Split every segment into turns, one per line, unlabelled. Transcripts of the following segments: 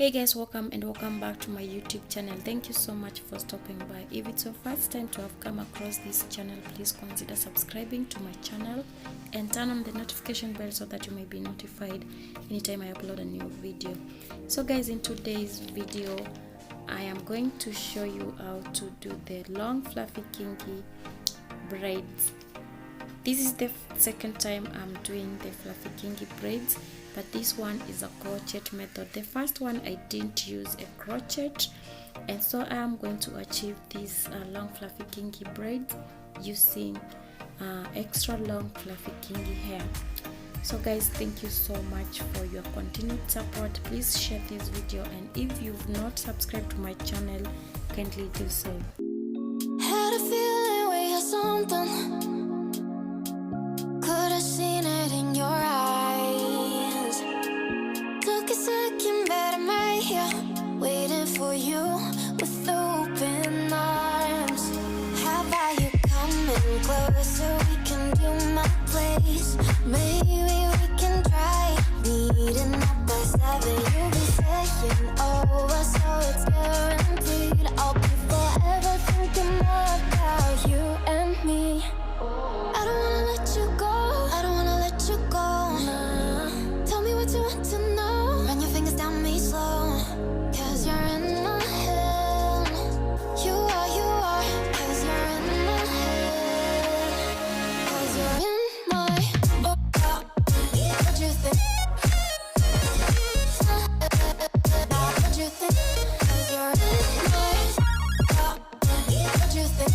Hey guys, welcome back to my YouTube channel. Thank you so much for stopping by. If it's your first time to have come across this channel, please consider subscribing to my channel and turn on the notification bell so that you may be notified anytime I upload a new video. So guys, in today's video I am going to show you how to do the long fluffy kinky braids. This is the second time I'm doing the fluffy kinky braids, but this one is a crochet method. The first one I didn't use a crochet, and so I am going to achieve this long fluffy kinky braids using extra long fluffy kinky hair. So guys, thank you so much for your continued support. Please share this video, and if you've not subscribed to my channel, kindly do so.
Had a feeling we had something. Could have seen it in your eyes. Took a second, but I'm right here, waiting for you with open arms. How about you coming closer? We can do my place. Maybe we can try meeting up by 7. You'll be saying over, so it's guaranteed. I'll be forever thinking about you and me. I don't wanna let you go. I don't wanna let you go. Tell me what you want to know. Run your fingers down me slow. Cause you're in my head. You are. Cause you're in my head. Cause you're in my what you think? What you think? Cause you're in my what you think?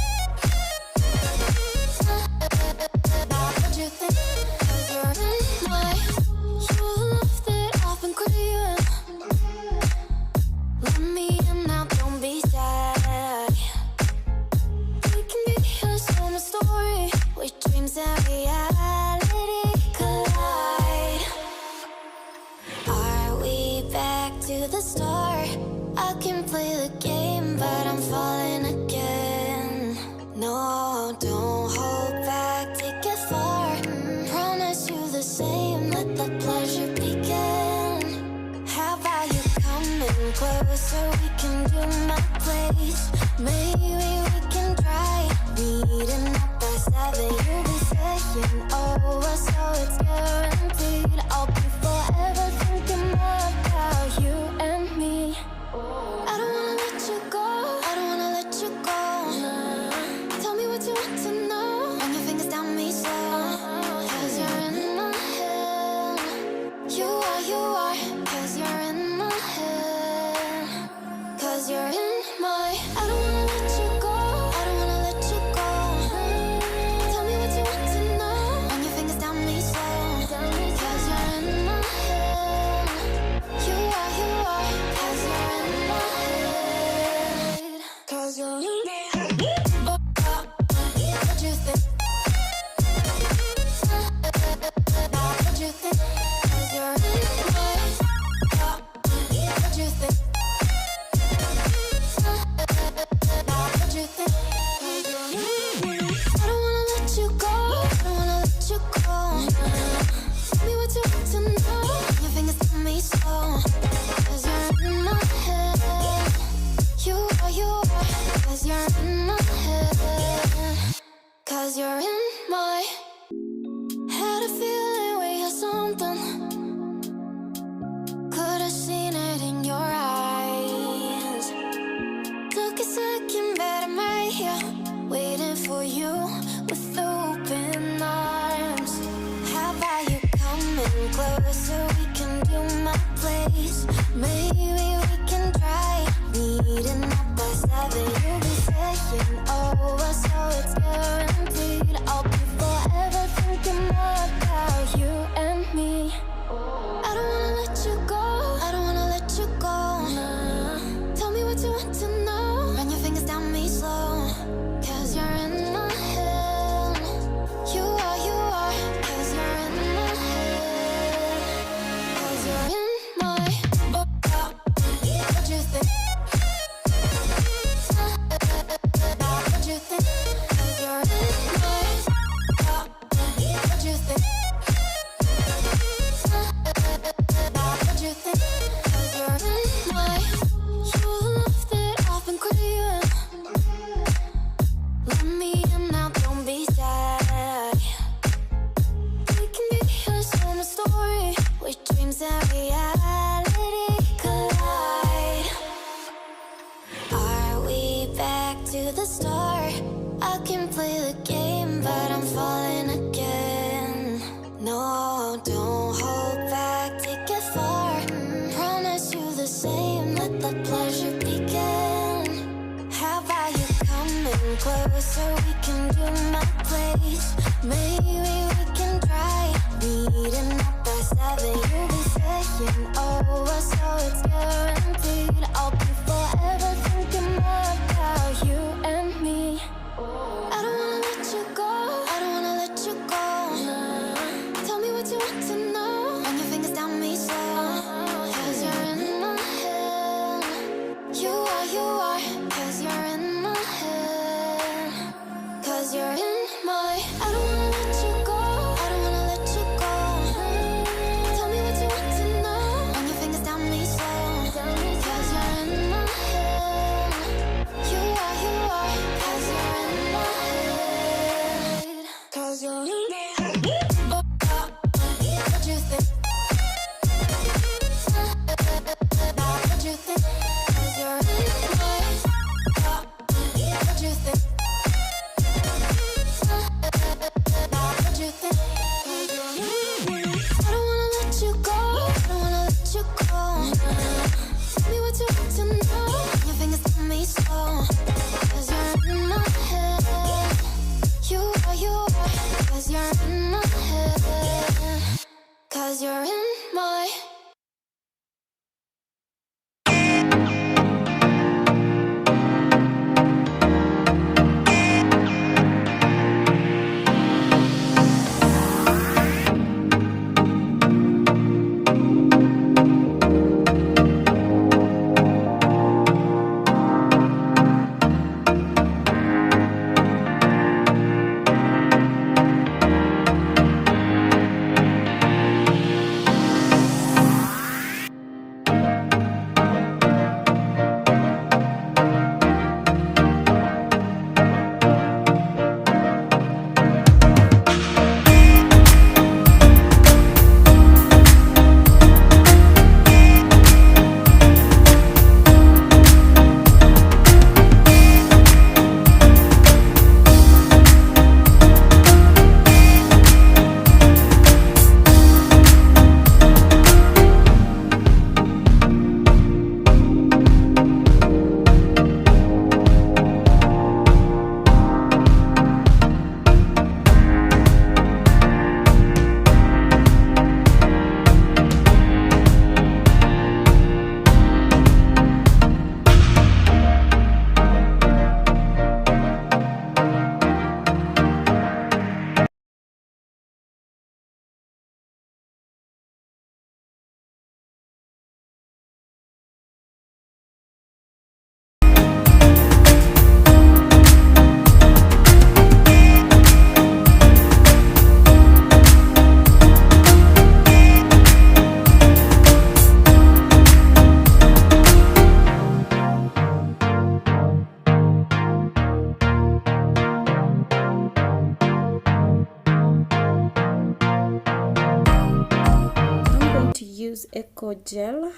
What you think? Cause you're in my love that I've been craving. Let me in now, don't be shy. We can be a summer story with dreams and reality collide. Are we back to the start? I can play the game, but I'm falling again. No, don't hold back, take it far. Promise you the same, let the pleasure begin. How about you coming closer? We can do my place. Maybe we can try meeting up by 7. You'll be saying over, so it's guaranteed. I'll be forever thinking about you and me. I don't wanna let you go. I don't wanna let you go. Tell me what you want to know. Run your fingers down me slow. Cause you're in my head. You are. Cause you're in my head. Cause you're in my. I don't wanna let you go. I don't wanna let you go. Tell me what you want to know. Run your fingers down me slow. Cause you're in my head. You are. Cause you're in my head. Cause you're in my head. What you think? What you think? Cause you're in my what you think? What you think? Cause you're in my I don't wanna let you go. I don't wanna let you go. Tell me what you want to know. Your fingers tell me slow. Cause you're in my head. You are. Cause you're in my head. Cause you're in my. Had a feeling we had something. Could have seen it in your eyes. Took a second, but I'm right here, waiting for you with open arms. How about you coming closer? We can do my place. Maybe we can try meeting up by 7. You'll be saying over, so it's guaranteed. I'll closer, we can do my place. Maybe we can try meeting up by 7. You'll be saying over, so it's guaranteed. I'll be forever thinking about you and me. I don't wanna let you go, I don't wanna let you go. Tell me what you want to know. Run your fingers down me slow, 'cause you're in my head. You are, 'cause you're in my head. 'Cause you're in my, I don't wanna let you go, I don't wanna let you go. Tell me what you want to know. Run your fingers down me slow, 'cause you're in my head. You are, 'cause you're in my head. 'Cause you're in my head. What you think? What you think? 'Cause you're in my head. What you think? What you think? I don't wanna let you go, I don't wanna let you go. Tell me what you want to know. Your fingers tell me so, 'cause you're in my head. You are, 'cause you're in my head. 'Cause you're in my.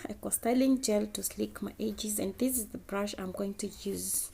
Eco styling gel to slick my edges, and this is the brush I'm going to use.